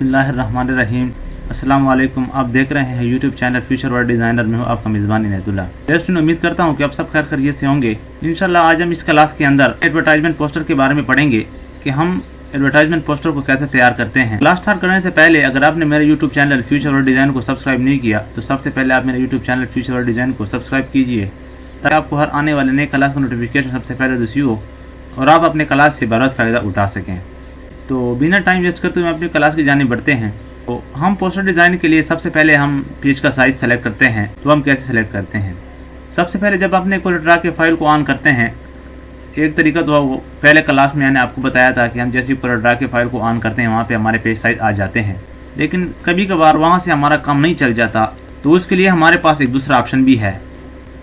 बिस्मिल्लाहिर्रहमानिर्रहीम। अस्सलाम वालेकुम। आप देख रहे हैं YouTube channel future world designer में हूँ आपका मेज़बान इनायतुल्लाह। दोस्तों, उम्मीद करता हूँ कि आप सब खैर खैरियत से होंगे। इंशाल्लाह आज हम इस क्लास के अंदर एडवर्टाइजमेंट पोस्टर के बारे में पढ़ेंगे कि हम एडवर्टाइजमेंट पोस्टर को कैसे तैयार करते हैं। क्लास स्टार्ट करने से पहले अगर आपने मेरे YouTube channel future world design को सब्सक्राइब नहीं किया तो सबसे पहले आप मेरे YouTube channel future world design को सब्सक्राइब कीजिए ताकि आपको हर आने वाले नए क्लास का नोटिफिकेशन सबसे पहले रिसीव हो और आप अपने क्लास से बराबर फ़ायदा उठा सकें। तो बिना टाइम वेस्ट करते हुए अपनी क्लास की जानिब बढ़ते हैं। तो हम पोस्टर डिज़ाइन के लिए सबसे पहले हम पेज का साइज़ सेलेक्ट करते हैं। तो हम कैसे सेलेक्ट करते हैं, सबसे पहले जब अपने कोलड्रा के फाइल को ऑन करते हैं, एक तरीका तो वो पहले क्लास में मैंने आपको बताया था कि हम जैसे कोलड्रा के फाइल को ऑन करते हैं वहाँ पे हमारे पेज साइज़ आ जाते हैं, लेकिन कभी कभार वहाँ से हमारा काम नहीं चल जाता। तो उसके लिए हमारे पास एक दूसरा ऑप्शन भी है।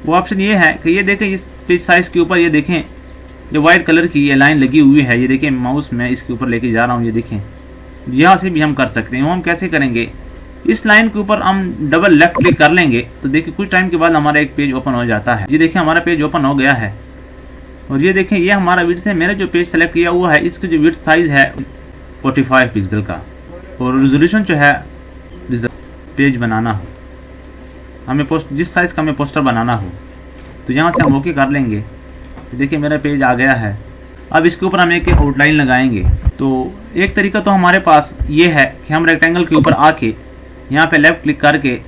वो ऑप्शन ये है कि ये देखें, इस पेज साइज़ के ऊपर ये देखें, ये वाइट कलर की ये लाइन लगी हुई है। ये देखिए माउस में इसके ऊपर लेके जा रहा हूँ, ये देखें, यहाँ से भी हम कर सकते हैं। वो हम कैसे करेंगे, इस लाइन के ऊपर हम डबल लेफ्ट क्लिक कर लेंगे तो देखिए कुछ टाइम के बाद हमारा एक पेज ओपन हो जाता है। ये देखिए हमारा पेज ओपन हो गया है और ये देखें ये हमारा विड्थ है। मैंने जो पेज सेलेक्ट किया हुआ है इसकी जो विड्थ साइज है 45 पिक्सल का और रेजोल्यूशन जो है पेज बनाना हो हमें जिस साइज़ का हमें पोस्टर बनाना हो तो यहाँ से हम ओके कर लेंगे। तो देखिए मेरा पेज आ गया है। अब इसके ऊपर हम एक आउटलाइन लगाएंगे। तो एक तरीका तो हमारे पास ये है कि हम रेक्टेंगल के ऊपर आके यहाँ पे लेफ़्ट क्लिक करके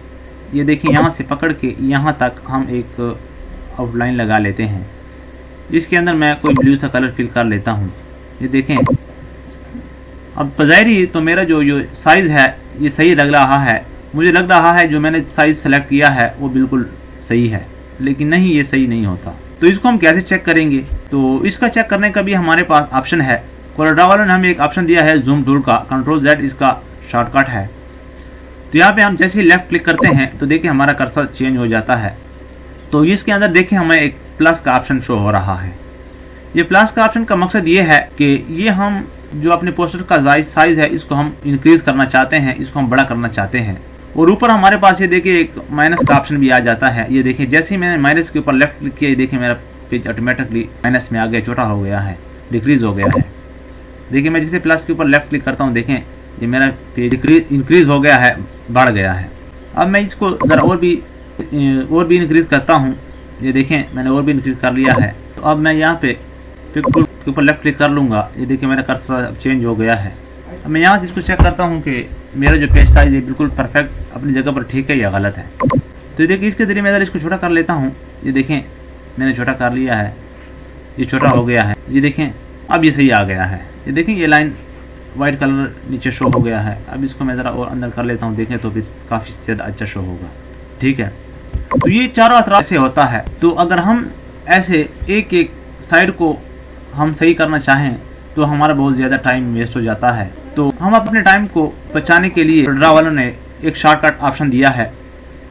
ये देखिए यहाँ से पकड़ के यहाँ तक हम एक आउटलाइन लगा लेते हैं। इसके अंदर मैं कोई ब्लू सा कलर फिल कर लेता हूँ। ये देखें अब बज़ाहिरी तो मेरा जो साइज़ है ये सही लग रहा है। मुझे लग रहा है जो मैंने साइज़ सेलेक्ट किया है वो बिल्कुल सही है, लेकिन नहीं, ये सही नहीं होता। तो इसको हम कैसे चेक करेंगे, तो इसका चेक करने का भी हमारे पास ऑप्शन है। कोलड्रा वालों ने हमें एक ऑप्शन दिया है जूम टूल का, कंट्रोल Z इसका शॉर्टकट है। तो यहाँ पे हम जैसे ही लेफ्ट क्लिक करते हैं तो देखिए हमारा कर्सर चेंज हो जाता है। तो इसके अंदर देखिए हमें एक प्लस का ऑप्शन शो हो रहा है। ये प्लस का ऑप्शन का मकसद ये है कि ये हम जो अपने पोस्टर का साइज़ है इसको हम इंक्रीज़ करना चाहते हैं, इसको हम बड़ा करना चाहते हैं। और ऊपर हमारे पास ये देखिए एक माइनस का ऑप्शन भी आ जाता है। ये देखिए जैसे ही मैंने माइनस के ऊपर लेफ्ट क्लिक किया, ये देखिए मेरा पेज ऑटोमेटिकली माइनस में आ गया, छोटा हो गया है, डिक्रीज़ हो गया है। देखिए मैं जैसे प्लस के ऊपर लेफ्ट क्लिक करता हूँ, देखें ये मेरा पेज इंक्रीज़ हो गया है, बढ़ गया है। अब मैं इसको ज़रा और भी इंक्रीज़ करता हूँ। ये देखें मैंने और भी इंक्रीज़ कर लिया है। तो अब मैं यहाँ पे पिक टूल के ऊपर लेफ्ट क्लिक कर लूँगा। ये देखिए मेरा कर्सर चेंज हो गया है। अब मैं यहाँ से इसको चेक करता हूँ कि मेरा जो पेज साइज़ है बिल्कुल परफेक्ट अपनी जगह पर ठीक है या गलत है। तो देखिए इसके ज़रिए मैं अगर इसको छोटा कर लेता हूँ, ये देखें मैंने छोटा कर लिया है, ये छोटा हो गया है। ये देखें अब ये सही आ गया है। ये देखें ये लाइन वाइट कलर नीचे शो हो गया है। अब इसको मैं ज़रा और अंदर कर लेता हूँ, देखें तो फिर काफ़ी ज़्यादा अच्छा शो होगा। ठीक है, तो ये चारों अतराफ से होता है। तो अगर हम ऐसे एक एक साइड को हम सही करना चाहें तो हमारा बहुत ज़्यादा टाइम वेस्ट हो जाता है। तो हम अपने टाइम को बचाने के लिए कोलड्रा वालों ने एक शॉर्टकट ऑप्शन दिया है,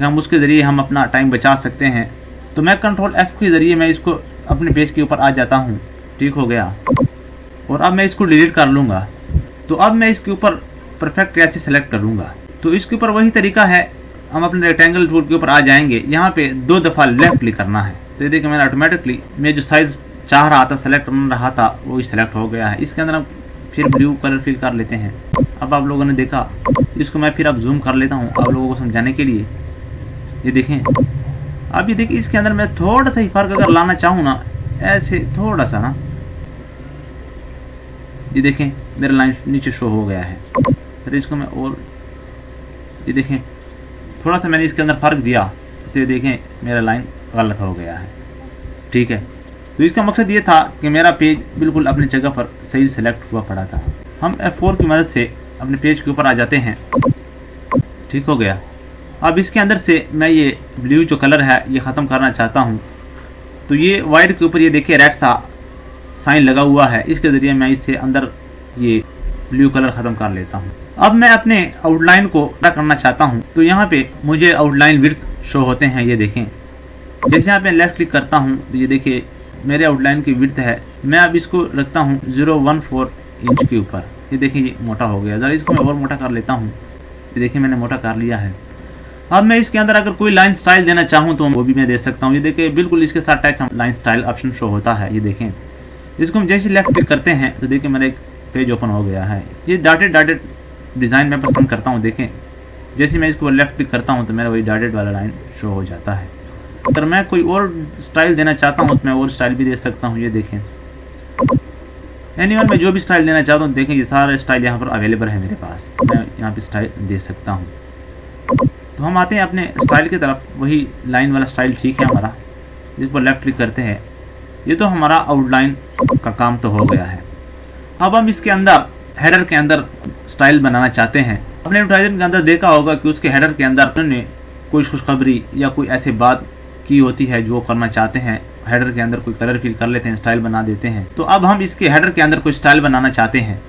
हम उसके ज़रिए हम अपना टाइम बचा सकते हैं। तो मैं कंट्रोल F के ज़रिए मैं इसको अपने पेज के ऊपर आ जाता हूँ। ठीक हो गया, और अब मैं इसको डिलीट कर लूँगा। तो अब मैं इसके ऊपर परफेक्ट कैसे सेलेक्ट करूँगा, तो इसके ऊपर वही तरीका है, हम अपने रेक्टेंगल टूल के ऊपर आ जाएंगे। यहाँ पे 2 दफ़ा लेफ़्ट क्लिक करना है। तो ये देखिए मैंने ऑटोमेटिकली मैं जो साइज़ चाह रहा था, सेलेक्ट करना रहा था, वो सेलेक्ट हो गया है। इसके अंदर हम फिर ब्लू कलर फिल कर लेते हैं। अब आप लोगों ने देखा, इसको मैं फिर अब जूम कर लेता हूँ आप लोगों को समझाने के लिए। ये देखें अब ये देखिए इसके अंदर मैं थोड़ा सा ही फ़र्क अगर लाना चाहूँ ना, ऐसे थोड़ा सा ना, ये देखें मेरा लाइन नीचे शो हो गया है। फिर इसको मैं और ये देखें थोड़ा सा मैंने इसके अंदर फ़र्क दिया तो ये देखें मेरा लाइन गलत हो गया है। ठीक है, तो इसका मकसद ये था कि मेरा पेज बिल्कुल अपनी जगह पर सही सेलेक्ट हुआ पड़ा था। हम F4 की मदद से अपने पेज के ऊपर आ जाते हैं। ठीक हो गया। अब इसके अंदर से मैं ये ब्लू जो कलर है ये ख़त्म करना चाहता हूँ। तो ये वाइट के ऊपर ये देखिए रेड सा साइन लगा हुआ है, इसके ज़रिए मैं इससे अंदर ये ब्लू कलर ख़त्म कर लेता हूँ। अब मैं अपने आउटलाइन को बड़ा करना चाहता हूँ। तो यहाँ पे मुझे आउटलाइन विड्थ शो होते हैं। ये देखें जैसे यहाँ पे लेफ़्ट क्लिक करता हूँ तो ये देखिए मेरे आउटलाइन की विड्थ है। मैं अब इसको रखता हूँ 0.14 इंच के ऊपर। ये देखिए ये मोटा हो गया, ज़रा इसको मैं और मोटा कर लेता हूँ। ये देखिए मैंने मोटा कर लिया है। अब मैं इसके अंदर अगर कोई लाइन स्टाइल देना चाहूँ तो वो भी मैं दे सकता हूँ। ये देखिए बिल्कुल इसके साथ tag line style option show होता है। ये देखें इसको हम जैसे लेफ्ट क्लिक करते हैं तो देखिए मेरा एक पेज ओपन हो गया है। ये डॉटेड डिज़ाइन मैं पसंद करता हूँ। देखें जैसे मैं इसको लेफ्ट क्लिक करता हूँ तो मेरा वही डॉटेड वाला लाइन शो हो जाता है। अगर मैं कोई और स्टाइल देना चाहता हूँ तो मैं और स्टाइल भी दे सकता हूँ। ये देखें एनीवन मैं जो भी स्टाइल देना चाहता हूँ, देखें ये सारे स्टाइल यहाँ पर अवेलेबल है मेरे पास, मैं यहाँ पे स्टाइल दे सकता हूँ। तो हम आते हैं अपने स्टाइल की तरफ। वही लाइन वाला स्टाइल ठीक है हमारा, जिस पर लेफ्ट क्लिक करते हैं। ये तो हमारा आउटलाइन का काम तो हो गया है। अब हम इसके अंदर हेडर के अंदर स्टाइल बनाना चाहते हैं। अपने एडवर्टाइजमेंट के अंदर देखा होगा कि उसके हेडर के अंदर उन्होंने कोई खुशखबरी या कोई ऐसी बात की होती है जो करना चाहते हैं। हेडर के अंदर कोई कलर फिल कर लेते हैं, स्टाइल बना देते हैं। तो अब हम इसके हेडर के अंदर कोई स्टाइल बनाना चाहते हैं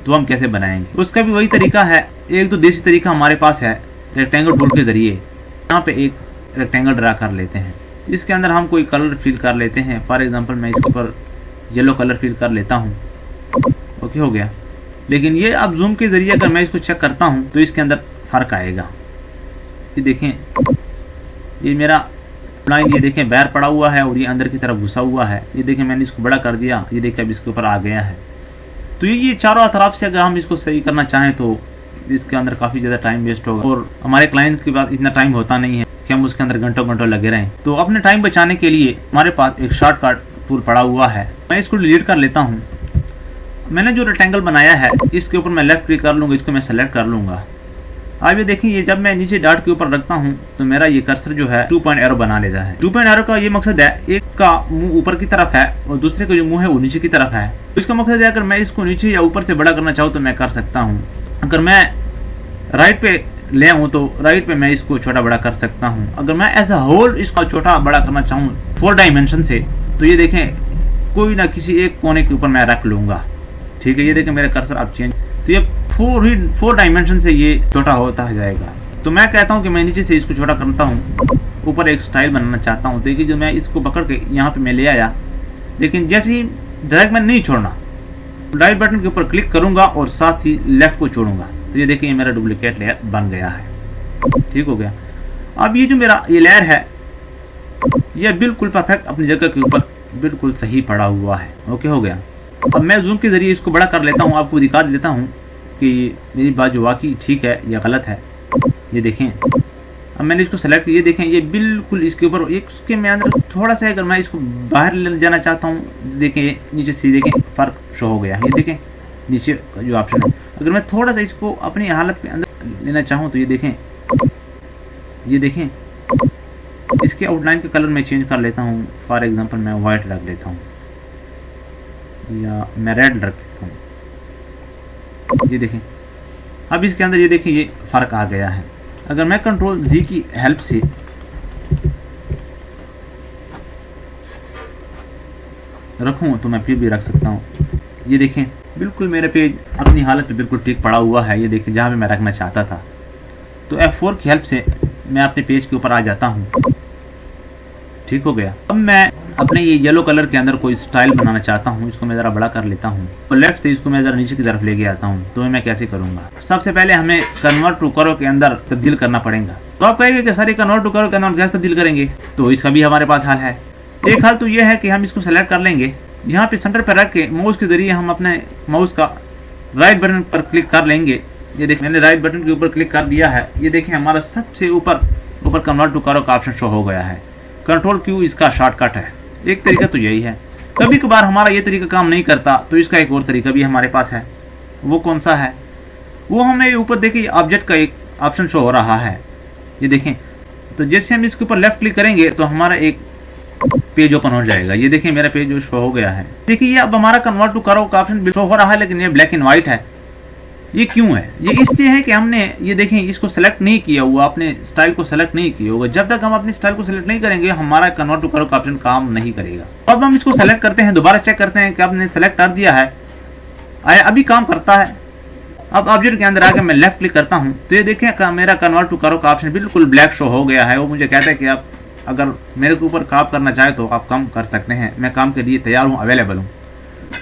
तो हम कैसे बनाएंगे? उसका भी वही तरीका है। एक तो देसी तरीका हमारे पास है, रेक्टेंगल टूल के जरिए यहाँ पे एक रेक्टेंगल ड्रा कर लेते हैं। इसके अंदर हम कोई कलर फिल कर लेते हैं। फॉर एग्जांपल मैं इसके ऊपर येलो कलर फिल कर लेता हूँ। ओके हो गया। लेकिन ये अब जूम के जरिए अगर मैं इसको चेक करता हूँ तो इसके अंदर फर्क आएगा। ये देखें ये मेरा लाइन, ये देखें बाहर पड़ा हुआ है और ये अंदर की तरफ घुसा हुआ है। ये देखें मैंने इसको बड़ा कर दिया, ये देखें अब इसके ऊपर आ गया है। तो ये चारों तरफ से अगर हम इसको सही करना चाहें तो इसके अंदर काफ़ी ज़्यादा टाइम वेस्ट होगा और हमारे क्लाइंट के पास इतना टाइम होता नहीं है कि हम उसके अंदर घंटों घंटों लगे रहें। तो अपने टाइम बचाने के लिए हमारे पास एक शॉर्टकट टूल पड़ा हुआ है। मैं इसको डिलीट कर लेता हूँ। मैंने जो रेक्टेंगल बनाया है इसके ऊपर मैं लेफ्ट क्लिक कर लूँगा, इसको मैं सेलेक्ट कर लूँगा। अब ये देखिए, ये जब मैं नीचे डॉट के ऊपर रखता हूँ तो मेरा ये कर्सर जो है 2 पॉइंट एरो बना लेता है। 2 पॉइंट एरो का ये मकसद है, एक का मुंह ऊपर की तरफ है और दूसरे का जो मुंह है वो नीचे की तरफ है। तो इसका मकसद है अगर मैं इसको नीचे या ऊपर से बड़ा करना चाहूँ तो मैं कर सकता हूँ। अगर मैं राइट पे ले आऊँ तो राइट पे मैं इसको छोटा बड़ा कर सकता हूँ। अगर मैं एज अ होल इसका छोटा बड़ा करना चाहूँ 4 डायमेंशन से तो ये देखें कोई ना किसी एक कोने के ऊपर मैं रख लूँगा। ठीक है, ये देखें मेरा कर्सर अब चेंज, तो ये 4 डायमेंशन से ये छोटा होता जाएगा। तो मैं कहता हूँ कि मैं नीचे से इसको छोटा करता हूँ, ऊपर एक स्टाइल बनाना चाहता हूँ। देखिए जो मैं इसको पकड़ के यहाँ पे मैं ले आया, लेकिन जैसे ही डायरेक्ट मैं नहीं छोड़ना, राइट बटन के ऊपर क्लिक करूँगा और साथ ही लेफ्ट को छोड़ूंगा तो ये देखिए मेरा डुप्लीकेट लेयर बन गया है। ठीक हो गया। अब ये जो मेरा ये लेयर है ये बिल्कुल परफेक्ट अपनी जगह के ऊपर बिल्कुल सही पड़ा हुआ है। ओके हो गया। अब मैं जूम के जरिए इसको बड़ा कर लेता हूँ, आपको दिखा देता हूँ कि मेरी बात जो वाकई ठीक है या गलत है। ये देखें अब मैंने इसको सेलेक्ट, ये देखें ये बिल्कुल इसके ऊपर एक उसके मैं अंदर थोड़ा सा अगर मैं इसको बाहर ले जाना चाहता हूँ, देखें नीचे से देखें फ़र्क शो हो गया। ये देखें नीचे जो ऑप्शन है, अगर मैं थोड़ा सा इसको अपनी हालत के अंदर लेना चाहूँ तो ये देखें इसके आउटलाइन का कलर मैं चेंज कर लेता हूँ। फॉर एग्जांपल मैं वाइट रख लेता हूँ या मैं रेड रख लेता हूँ। ये देखें अब इसके अंदर ये देखें ये फ़र्क आ गया है। अगर मैं कंट्रोल जी की हेल्प से रखूं तो मैं फिर भी रख सकता हूं। ये देखें बिल्कुल मेरा पेज अपनी हालत पे बिल्कुल ठीक पड़ा हुआ है। ये देखें जहां पे मैं रखना चाहता था। तो F4 की हेल्प से मैं अपने पेज के ऊपर आ जाता हूं। ठीक हो गया। अब मैं अपने ये येलो कलर के अंदर कोई स्टाइल बनाना चाहता हूँ। इसको मैं ज़रा बड़ा कर लेता हूँ और लेफ्ट से इसको मैं ज़रा नीचे की तरफ लेके आता हूँ। तो मैं कैसे करूँगा? सबसे पहले हमें कन्वर्ट टू करो के अंदर तब्दील करना पड़ेगा। तो आप कहेंगे कि सारी कन्वर्ट टू करो के अंदर कैसे तब्दील करेंगे? तो इसका भी हमारे पास हल है। एक हल तो ये है कि हम इसको सेलेक्ट कर लेंगे, यहाँ पे सेंटर पर रख के माउस के जरिए हम अपने माउस का राइट बटन पर क्लिक कर लेंगे। ये देखिए मैंने राइट बटन के ऊपर क्लिक कर दिया है। ये देखिए हमारा सबसे ऊपर कन्वर्ट टू करो का ऑप्शन शो हो गया है। कंट्रोल क्यू इसका शॉर्टकट है। एक तरीका तो यही है। कभी कभार हमारा ये तरीका काम नहीं करता तो इसका एक और तरीका भी हमारे पास है। वो कौन सा है? वो हमें ऊपर देखिए ऑब्जेक्ट का एक ऑप्शन शो हो रहा है। ये देखें तो जैसे हम इसके ऊपर लेफ्ट क्लिक करेंगे तो हमारा एक पेज ओपन हो जाएगा। ये देखिए मेरा पेज जो शो हो गया है। देखिए ये अब हमारा कन्वर्ट टू करो का ऑप्शन शो हो रहा है, लेकिन ये ब्लैक एंड व्हाइट है। ये क्यों है? ये इसलिए है कि हमने ये देखें इसको सेलेक्ट नहीं किया हुआ, अपने स्टाइल को सेलेक्ट नहीं किया होगा। जब तक हम अपने स्टाइल को सेलेक्ट नहीं करेंगे हमारा कन्वर्ट टू करो का ऑप्शन काम नहीं करेगा। अब हम इसको सेलेक्ट करते हैं, दोबारा चेक करते हैं कि आपने सेलेक्ट कर दिया है, आया अभी काम करता है। अब ऑब्जेक्ट के अंदर आके मैं लेफ्ट क्लिक करता हूँ तो ये देखें मेरा कन्वर्ट टू करो का ऑप्शन बिल्कुल ब्लैक शो हो गया है। वो मुझे कहता है कि आप अगर मेरे के ऊपर काम करना चाहे तो आप काम कर सकते हैं, मैं काम के लिए तैयार हूँ, अवेलेबल हूँ।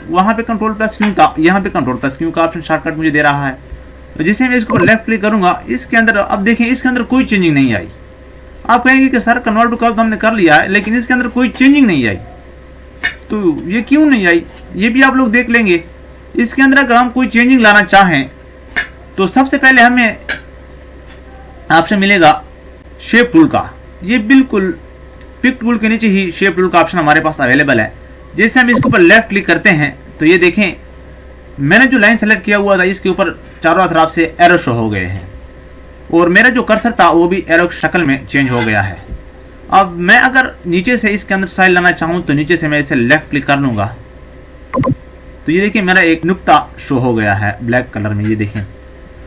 वहाँ पे कंट्रोल प्लस क्यू का, यहाँ पे कंट्रोल प्लस क्यू का ऑप्शन शॉर्टकट मुझे दे रहा है। तो जिसे मैं इसको लेफ्ट क्लिक करूंगा इसके अंदर, अब देखिए इसके अंदर कोई चेंजिंग नहीं आई। आप कहेंगे कि सर कन्वर्ट टू करो हमने कर लिया है लेकिन इसके अंदर कोई चेंजिंग नहीं आई। तो ये क्यों नहीं आई ये भी आप लोग देख लेंगे। इसके अंदर अगर हम कोई चेंजिंग लाना चाहें तो सबसे पहले हमें ऑप्शन मिलेगा शेप टूल का। ये बिल्कुल पिक टूल के नीचे ही शेप टूल का ऑप्शन हमारे पास अवेलेबल है। जैसे हम इसके ऊपर लेफ्ट क्लिक करते हैं तो ये देखें मैंने जो लाइन सेलेक्ट किया हुआ था इसके ऊपर चारों तरफ से एरो शो हो गए हैं और मेरा जो कर्सर था वो भी एरो शक्ल में चेंज हो गया है। अब मैं अगर नीचे से इसके अंदर स्टाइल लाना चाहूँ तो नीचे से मैं इसे लेफ्ट क्लिक कर लूँगा तो ये देखिए मेरा एक नुक्ता शो हो गया है ब्लैक कलर में। ये देखें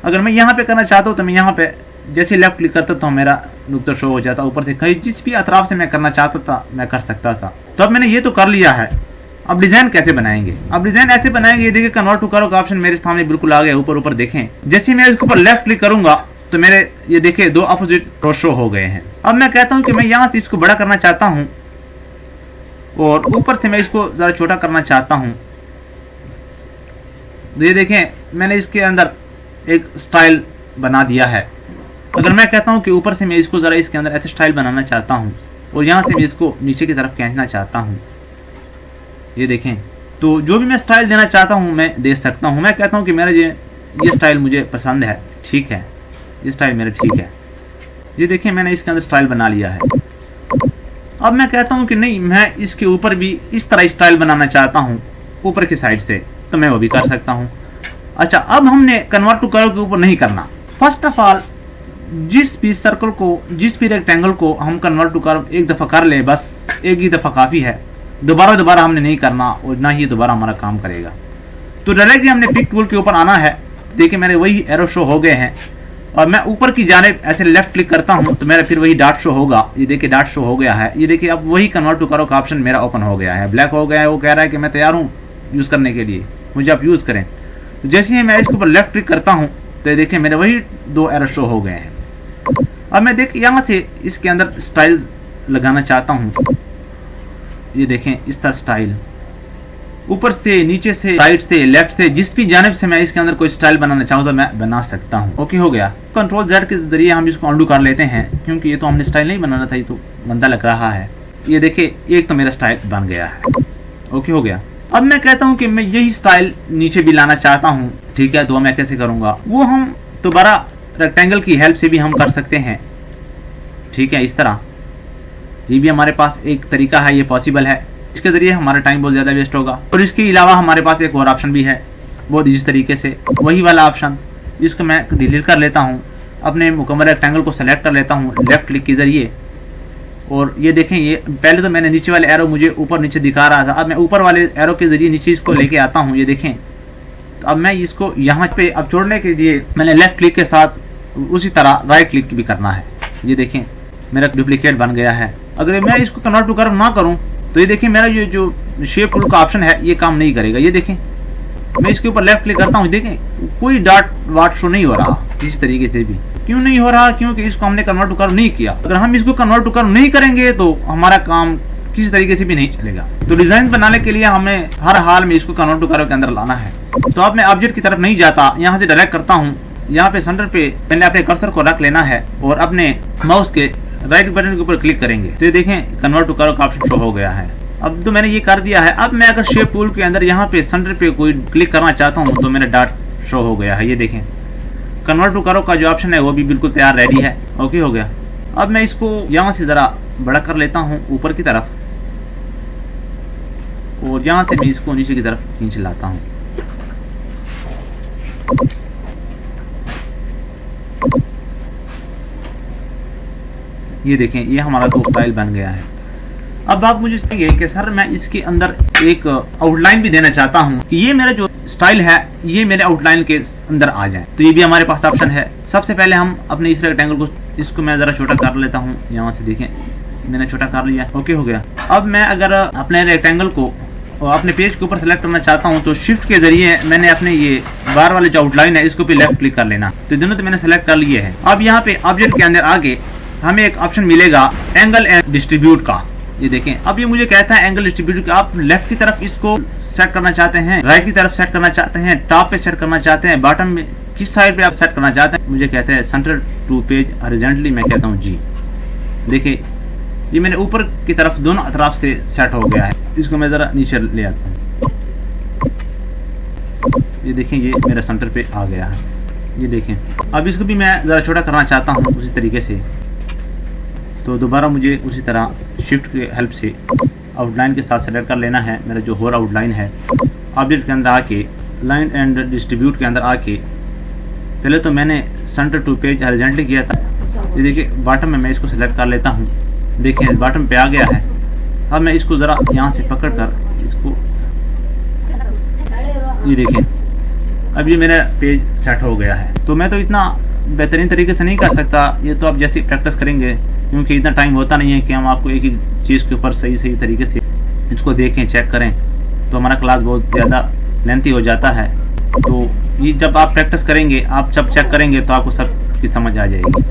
अगर मैं यहाँ पे करना चाहता हूँ तो मैं यहाँ पे जैसे लेफ्ट क्लिक करता तो मेरा नुक्ता शो हो जाता, ऊपर से कहीं जिस भी अतराफ से मैं करना चाहता था मैं कर सकता था। तो अब मैंने ये तो कर लिया है। अब डिजाइन कैसे बनाएंगे? अब डिजाइन ऐसे बनाएंगे, ये देखिए कन्वर्ट टू करो का ऑप्शन मेरे सामने बिल्कुल आ गया ऊपर ऊपर देखें। जैसे मैं इसके ऊपर लेफ्ट क्लिक करूंगा तो मेरे ये देखिए दो अपोजिट रो शो हो गए हैं। अब मैं कहता हूं कि मैं यहाँ से इसको बड़ा करना चाहता हूं और ऊपर से मैं इसको जरा छोटा करना चाहता हूं। ये देखें मैंने इसके अंदर एक स्टाइल बना दिया है। अगर मैं कहता हूं कि ऊपर से मैं इसको जरा इसके अंदर ऐसे स्टाइल बनाना चाहता हूं और यहाँ से मैं इसको नीचे की तरफ खींचना चाहता हूं, ये देखें तो जो भी मैं स्टाइल देना चाहता हूं मैं दे सकता हूं। मैं कहता हूं कि मेरा ये स्टाइल मुझे पसंद है, ठीक है, ये स्टाइल मेरा ठीक है। ये देखें मैंने इसके अंदर स्टाइल बना लिया है। अब मैं कहता हूं कि नहीं मैं इसके ऊपर भी इस तरह स्टाइल बनाना चाहता हूं ऊपर की साइड से, तो मैं वो भी कर सकता हूं। अच्छा, अब हमने कन्वर्ट टू कर्व के ऊपर नहीं करना। फर्स्ट ऑफ ऑल जिस भी सर्कल को, जिस भी रेक्टेंगल को हम कन्वर्ट टू कर्व एक दफ़ा कर ले, बस एक ही दफ़ा काफ़ी है, दोबारा हमने नहीं करना और ना ही दोबारा हमारा काम करेगा। तो डायरेक्टली हमने पिक टूल के ऊपर आना है। देखिए मेरे वही एरो शो हो गए हैं और मैं ऊपर की जानिब ऐसे लेफ्ट क्लिक करता हूं तो मेरा फिर वही डॉट शो होगा। ये देखिए डॉट शो हो गया है। ये देखिए अब वही कन्वर्ट टू करो का ऑप्शन मेरा ओपन हो गया है, ब्लैक हो गया है। वो कह रहा है कि मैं तैयार हूँ यूज़ करने के लिए, मुझे आप यूज़ करें। तो जैसे ही मैं इसके ऊपर लेफ्ट क्लिक करता हूँ तो ये देखिए मेरे वही दो एरो शो हो गए हैं। अब मैं देखिए यहाँ से इसके अंदर स्टाइल लगाना चाहता हूँ। ये देखें इस तरह स्टाइल ऊपर से, नीचे से, राइट से, लेफ्ट से, जिस भी जानिब से मैं इसके अंदर कोई स्टाइल बनाना चाहूँ तो मैं बना सकता हूँ। ओके हो गया। कंट्रोल Z के जरिए हम इसको अंडू कर लेते हैं क्योंकि ये तो हमने स्टाइल नहीं बनाना था, ये तो गंदा लग रहा है। ये देखिए एक तो मेरा स्टाइल बन गया है। ओके हो गया। अब मैं कहता हूँ कि मैं यही स्टाइल नीचे भी लाना चाहता हूँ, ठीक है, तो मैं कैसे करूँगा वो हम दोबारा रेक्टेंगल की हेल्प से भी हम कर सकते हैं, ठीक है। इस तरह ये भी हमारे पास एक तरीका है, ये पॉसिबल है। इसके ज़रिए हमारा टाइम बहुत ज़्यादा वेस्ट होगा। और इसके अलावा हमारे पास एक और ऑप्शन भी है, वो जिस तरीके से वही वाला ऑप्शन जिसको मैं डिलीट कर लेता हूँ, अपने मुकम्मल रेक्टेंगल को सेलेक्ट कर लेता हूँ लेफ्ट क्लिक के ज़रिए। और ये देखें ये पहले तो मैंने नीचे वाले एरो मुझे ऊपर नीचे दिखा रहा था, अब मैं ऊपर वाले एरो के ज़रिए नीचे इसको लेके आता हूँ। ये देखें तो अब मैं इसको यहाँ पे अब छोड़ने के लिए मैंने लेफ्ट क्लिक के साथ उसी तरह राइट क्लिक भी करना है। ये देखें मेरा डुप्लीकेट बन गया है। अगर मैं इसको कन्वर्ट टू कर्व ना करूं तो ये देखिए मेरा ये जो शेप टूल का ऑप्शन है ये काम नहीं करेगा। ये देखें मैं इसके ऊपर लेफ्ट क्लिक करता हूं, देखें कोई डॉट वाट शो नहीं हो रहा किसी तरीके से भी। क्यों नहीं हो रहा? क्योंकि इसको हमने कन्वर्ट टू कर्व नहीं किया। अगर हम इसको कन्वर्ट टू कर्व नहीं करेंगे तो हमारा काम किसी तरीके से भी नहीं चलेगा। तो डिजाइन बनाने के लिए हमें हर हाल में इसको कन्वर्ट टू कर्व के अंदर लाना है। तो अब मैं ऑब्जेक्ट की तरफ नहीं जाता, यहाँ से डायरेक्ट करता हूँ। यहाँ पे सेंटर पे मैंने अपने कर्सर को रख लेना है और अपने माउस के राइट बटन के ऊपर क्लिक करेंगे तो ये देखें कन्वर्ट टू कर्व का ऑप्शन शो हो गया है। अब तो मैंने ये कर दिया है। अब मैं अगर शेप टूल के अंदर यहाँ पे सेंटर पे कोई क्लिक करना चाहता हूँ तो मेरा डॉट शो हो गया है। ये देखें कन्वर्ट टू कर्व का जो ऑप्शन है वो भी बिल्कुल तैयार रेडी है। ओके हो गया। अब मैं इसको यहाँ से ज़रा बड़ा कर लेता हूँ ऊपर की तरफ और यहाँ से मैं इसको नीचे की तरफ खींच लाता हूँ। ये देखें ये हमारा तो स्टाइल बन गया है। अब आप मुझे कहेंगे कि सर मैं इसके अंदर एक आउटलाइन भी देना चाहता हूँ कि ये मेरा जो स्टाइल है ये मेरे आउटलाइन के अंदर आ जाए, तो ये भी हमारे पास ऑप्शन है। सबसे पहले हम अपने इस रेक्टेंगल को, इसको मैं ज़रा छोटा कर लेता हूँ। यहाँ से देखें मैंने छोटा कर लिया। ओके हो गया। अब मैं अगर अपने रेक्टेंगल को और अपने पेज के ऊपर सेलेक्ट करना चाहता हूँ तो शिफ्ट के जरिए मैंने अपने ये बार वाले जो आउटलाइन है इसको भी लेफ्ट क्लिक कर लेना। तो दोनों तो मैंने सेलेक्ट कर लिए हैं। अब यहाँ पे ऑब्जेक्ट के अंदर आगे हमें एक ऑप्शन मिलेगा एंगल एंड डिस्ट्रीब्यूट का। ये देखें अब ये मुझे कहता है एंगल डिस्ट्रीब्यूट का। आप लेफ्ट की तरफ इसको सेट करना चाहते हैं, राइट की तरफ सेट करना चाहते हैं, टॉप पे सेट करना चाहते हैं, बॉटम में, किस साइड पे आप सेट करना चाहते हैं। मुझे कहते हैं सेंटर टू पेज हॉरिजॉन्टली, मैं कहता हूँ जी। देखिए ये मैंने ऊपर की तरफ दोनों अतराफ से सेट हो गया है। इसको मैं ज़रा नीचे ले आता हूँ। ये देखें ये मेरा सेंटर पे आ गया है। ये देखें। अब इसको भी मैं ज़रा छोटा करना चाहता हूँ उसी तरीके से, तो दोबारा मुझे उसी तरह शिफ्ट की हेल्प से आउटलाइन के साथ सेलेक्ट कर लेना है। मेरा जो होल आउटलाइन है, ऑब्जेक्ट के अंदर आके लाइन एंड डिस्ट्रीब्यूट के अंदर आके पहले तो मैंने सेंटर टू पेज हॉरिजॉन्टली किया था। ये देखिए बॉटम में मैं इसको सेलेक्ट कर लेता हूँ। देखिए बॉटम पे आ गया है। अब मैं इसको ज़रा यहाँ से पकड़ कर इसको, ये देखिए अब ये मेरा पेज सेट हो गया है। तो मैं तो इतना बेहतरीन तरीके से नहीं कर सकता, ये तो आप जैसे प्रैक्टिस करेंगे, क्योंकि इतना टाइम होता नहीं है कि हम आपको एक ही चीज़ के ऊपर सही तरीके से इसको देखें, चेक करें, तो हमारा क्लास बहुत ज़्यादा लेंथी हो जाता है। तो ये जब आप प्रैक्टिस करेंगे, आप जब चेक करेंगे तो आपको सब की समझ आ जाएगी।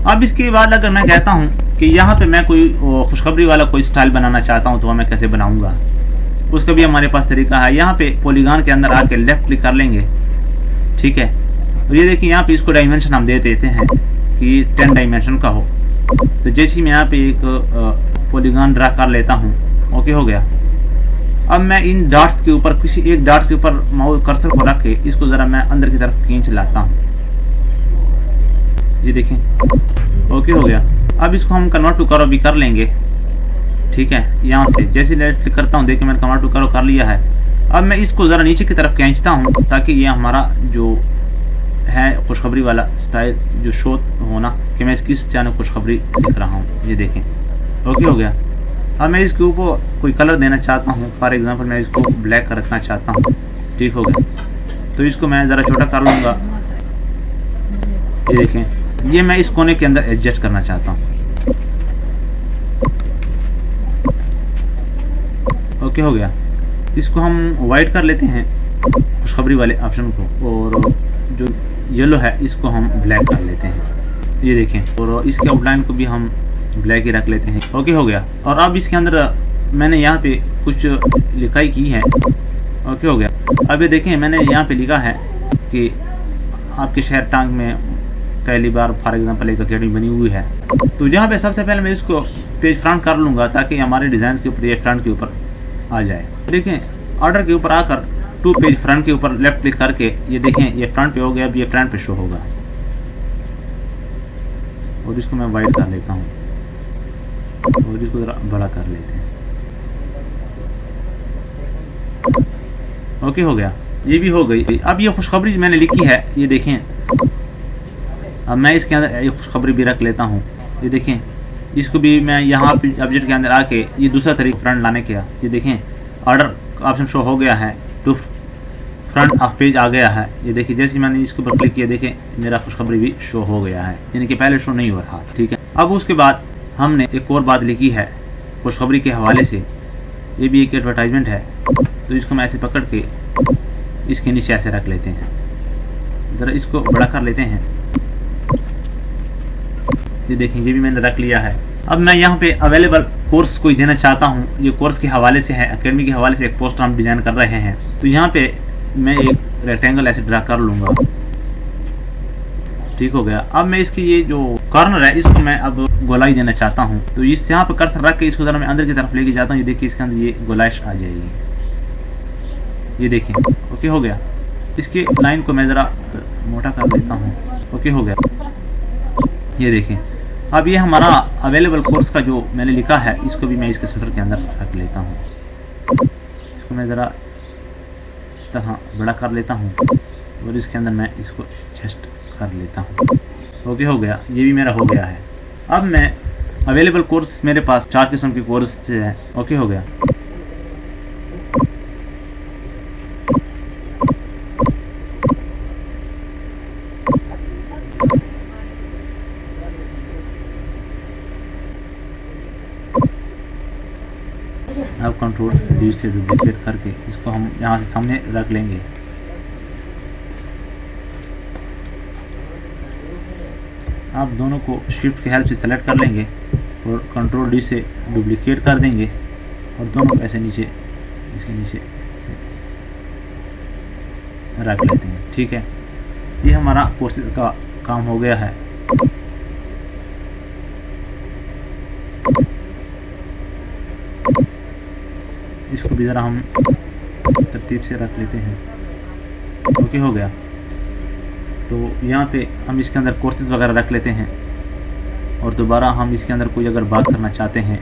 अब इसके बाद अगर मैं कहता हूँ कि यहाँ पे मैं कोई खुशखबरी वाला कोई स्टाइल बनाना चाहता हूँ तो मैं कैसे बनाऊँगा, उसका भी हमारे पास तरीका है। यहाँ पे पॉलीगॉन के अंदर आके लेफ्ट क्लिक कर लेंगे, ठीक है। और ये देखिए यहाँ पे इसको डायमेंशन हम दे देते हैं कि 10 डायमेंशन का हो। तो जैसे ही मैं यहाँ पे एक पॉलीगॉन ड्रा कर लेता हूँ, ओके हो गया। अब मैं इन डॉट्स के ऊपर, किसी एक डॉट के ऊपर माउस कर्सर को रख के इसको ज़रा मैं अंदर की तरफ खींच लाता हूँ। जी देखें, ओके हो गया। अब इसको हम कन्वर्ट टू करो भी कर लेंगे, ठीक है। यहाँ से जैसे लेफ्ट क्लिक करता हूँ, देखिए मैंने कन्वर्ट टू करो कर लिया है। अब मैं इसको ज़रा नीचे की तरफ खींचता हूँ ताकि ये हमारा जो है खुशखबरी वाला स्टाइल जो शो होना कि मैं किस चैनल खुशखबरी लिख रहा हूँ। ये देखें, ओके हो गया। अब मैं इसके ऊपर कोई कलर देना चाहता हूँ, फॉर एग्जांपल मैं इसको ब्लैक कर रखना चाहता हूँ, ठीक हो गया। तो इसको मैं ज़रा छोटा कर लूँगा। ये देखें, ये मैं इस कोने के अंदर एडजस्ट करना चाहता हूँ, ओके हो गया। इसको हम वाइट कर लेते हैं खुशखबरी वाले ऑप्शन को, और जो येलो है इसको हम ब्लैक कर लेते हैं। ये देखें, और इसके आउटलाइन को भी हम ब्लैक ही रख लेते हैं, ओके हो गया। और अब इसके अंदर मैंने यहाँ पे कुछ लिखाई की है, ओके हो गया। अब ये देखें, मैंने यहाँ पे लिखा है कि आपके शहर टांग में पहली बार फॉर एग्जांपल एक अकेडमी बनी हुई है। तो यहाँ पे सबसे पहले मैं इसको पेज फ्रंट कर लूँगा ताकि हमारे डिज़ाइन के ऊपर ये फ्रंट के ऊपर आ जाए। देखें, ऑर्डर के ऊपर आकर टू पेज फ्रंट के ऊपर लेफ्ट क्लिक करके ये देखें ये फ्रंट पे हो गया। अब ये फ्रंट पे शो होगा, और इसको मैं वाइट कर लेता हूँ और इसको जरा बड़ा कर लेते हैं, ओके हो गया। ये भी हो गई। अब ये खुशखबरी मैंने लिखी है, ये देखें। अब मैं इसके अंदर ये खुशखबरी भी रख लेता हूँ। ये देखें, इसको भी मैं यहाँ पे ऑब्जेक्ट के अंदर आके ये दूसरा तरीका फ्रंट लाने का, ये देखें ऑर्डर ऑप्शन शो हो गया है, टू फ्रंट ऑफ पेज आ गया है। ये देखिए, जैसे मैंने इसके ऊपर क्लिक किया, देखें मेरा खुशखबरी भी शो हो गया है, यानी कि पहले शो नहीं हो रहा, ठीक है। अब उसके बाद हमने एक और बात लिखी है खुशखबरी के हवाले से, ये भी एक एडवर्टाइजमेंट है। तो इसको मैं ऐसे पकड़ के इसके नीचे ऐसे रख लेते हैं, ज़रा इसको बड़ा कर लेते हैं। ये देखें, ये भी मैंने रख लिया है। अब मैं यहाँ पे अवेलेबल कोर्स कोई देना चाहता हूँ, ये कोर्स के हवाले से है, एकेडमी के हवाले से एक पोस्टर हम डिज़ाइन कर रहे हैं। तो यहाँ पे मैं एक रेक्टेंगल ऐसे ड्रा कर लूँगा, ठीक हो गया। अब मैं इसकी ये जो कॉर्नर है इसको मैं अब गोलाई देना चाहता हूँ। तो इस यहाँ पे कर्सर रख के इसको ज़रा मैं अंदर की तरफ लेके जाता हूँ। ये देखिए, इसके अंदर ये गोलाइश आ जाएगी, ये देखें, ओके हो गया। इसकी लाइन को मैं ज़रा मोटा कर देता हूँ, ओके हो गया। ये देखें, अब ये हमारा अवेलेबल कोर्स का जो मैंने लिखा है, इसको भी मैं इसके सेंटर के अंदर रख लेता हूँ। इसको मैं ज़रा तरह बड़ा कर लेता हूँ और इसके अंदर मैं इसको एडजस्ट कर लेता हूँ, ओके हो गया। ये भी मेरा हो गया है। अब मैं अवेलेबल कोर्स मेरे पास 4 किस्म के कोर्स हैं, ओके हो गया। अब कंट्रोल डी से डुप्लीकेट करके इसको हम यहाँ से सामने रख लेंगे। आप दोनों को शिफ्ट की हेल्प से सेलेक्ट कर लेंगे और कंट्रोल डी से डुप्लीकेट कर देंगे और दोनों को ऐसे नीचे इसके नीचे रख लेते हैं, ठीक है। ये हमारा पोस्टर का काम हो गया है। इसको भी ज़रा हम तरतीब से रख लेते हैं, ओके हो गया। तो यहाँ पे हम इसके अंदर कोर्सेज वगैरह रख लेते हैं और दोबारा हम इसके अंदर कोई अगर बात करना चाहते हैं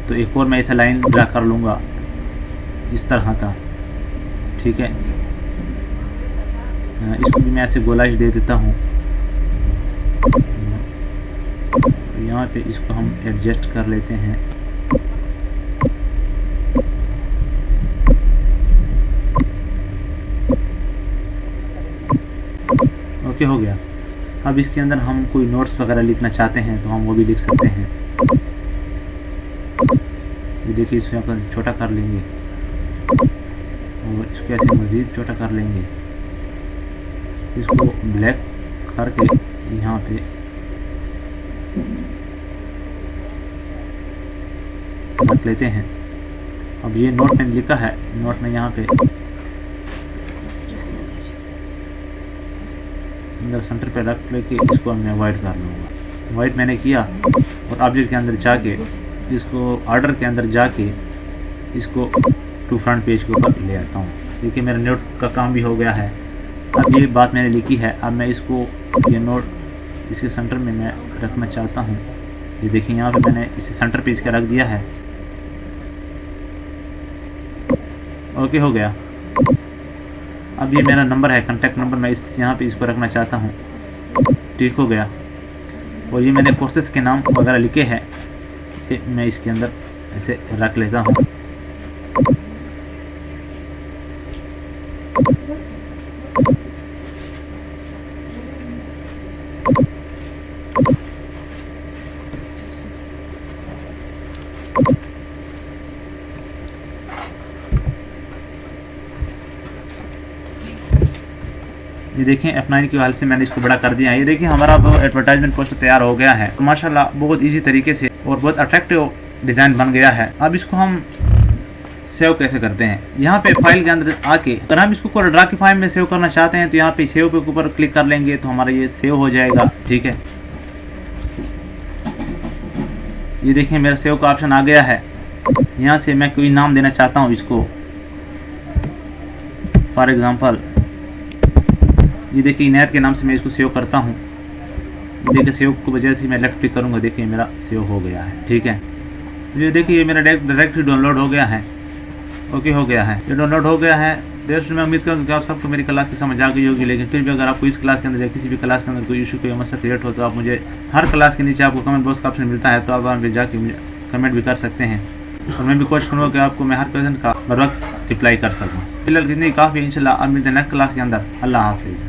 तो एक और मैं ऐसा लाइन ड्रा कर लूँगा इस तरह का, ठीक है। इसको भी मैं ऐसे गोलाइश दे देता हूँ। यहाँ पे इसको हम एडजस्ट कर लेते हैं। ओके, हो गया। अब इसके अंदर हम कोई नोट्स वगैरह लिखना चाहते हैं तो हम वो भी लिख सकते हैं। ये देखिए, इसको यहाँ पर छोटा कर लेंगे और इसको ऐसे मज़ीद छोटा कर लेंगे। इसको ब्लैक करके यहाँ पे रख लेते हैं। अब ये नोट में लिखा है, नोट में यहाँ पे अंदर सेंटर पे रख लेके इसको मैं वाइट कर लूँगा। वाइट मैंने किया और ऑब्जेक्ट के अंदर जाके इसको ऑर्डर के अंदर जाके इसको टू फ्रंट पेज के ऊपर ले आता हूँ। देखिए, मेरा नोट का काम भी हो गया है। अब ये बात मैंने लिखी है, अब मैं इसको ये नोट इसके सेंटर में मैं रखना चाहता हूँ। ये देखिए, यहाँ पे मैंने इसे सेंटर पे इसका रख दिया है। ओके, हो गया। अब ये मेरा नंबर है, कांटेक्ट नंबर, मैं इस यहाँ पे इसको रखना चाहता हूँ। ठीक हो गया। और ये मैंने कोर्सेस के नाम वगैरह लिखे हैं, मैं इसके अंदर ऐसे रख लेता हूँ। ये देखें, F9 की हेल्प से मैंने इसको बड़ा कर दिया है। ये देखिए, हमारा वो एडवर्टाइजमेंट पोस्टर तैयार हो गया है। माशाल्लाह बहुत इजी तरीके से और बहुत अट्रैक्टिव डिज़ाइन बन गया है। अब इसको हम सेव कैसे करते हैं, यहाँ पे फाइल के अंदर आके अगर हम इसको ड्रा की फाइल में सेव करना चाहते हैं तो यहाँ पे सेव पे ऊपर क्लिक कर लेंगे तो हमारा ये सेव हो जाएगा। ठीक है, ये देखें, मेरा सेव का ऑप्शन आ गया है। यहाँ से मैं कोई नाम देना चाहता हूँ इसको, फॉर एग्जाम्पल ये देखिए, इनायत के नाम से मैं इसको सेव करता हूँ। देखिए, सेव को वजह से मैं लेफ्ट क्लिक करूँगा, देखिए मेरा सेव हो गया है। ठीक है, ये देखिए, ये मेरा डायरेक्ट डाउनलोड हो गया है। ओके, हो गया है, ये डाउनलोड हो गया है। दोस्तों, मैं उम्मीद करूँ कि आप सबको मेरी क्लास की समझ आ गई होगी, लेकिन फिर भी अगर आपको इस क्लास के अंदर या किसी भी क्लास के अंदर कोई इशू कोई मसला क्रिएट हो तो आप मुझे हर क्लास के नीचे आपको कमेंट बॉक्स का ऑप्शन मिलता है, तो आप वहाँ पर जाके कमेंट भी कर सकते हैं और मैं भी कोशिश करूँगा कि आपको मैं हर क्वेश्चन का बर वक्त रिप्लाई कर सकूँ। फिलहाल कितनी काफ़ी, इंशाल्लाह अब मिलते हैं नेक्स्ट क्लास के अंदर। अल्लाह हाफिज़।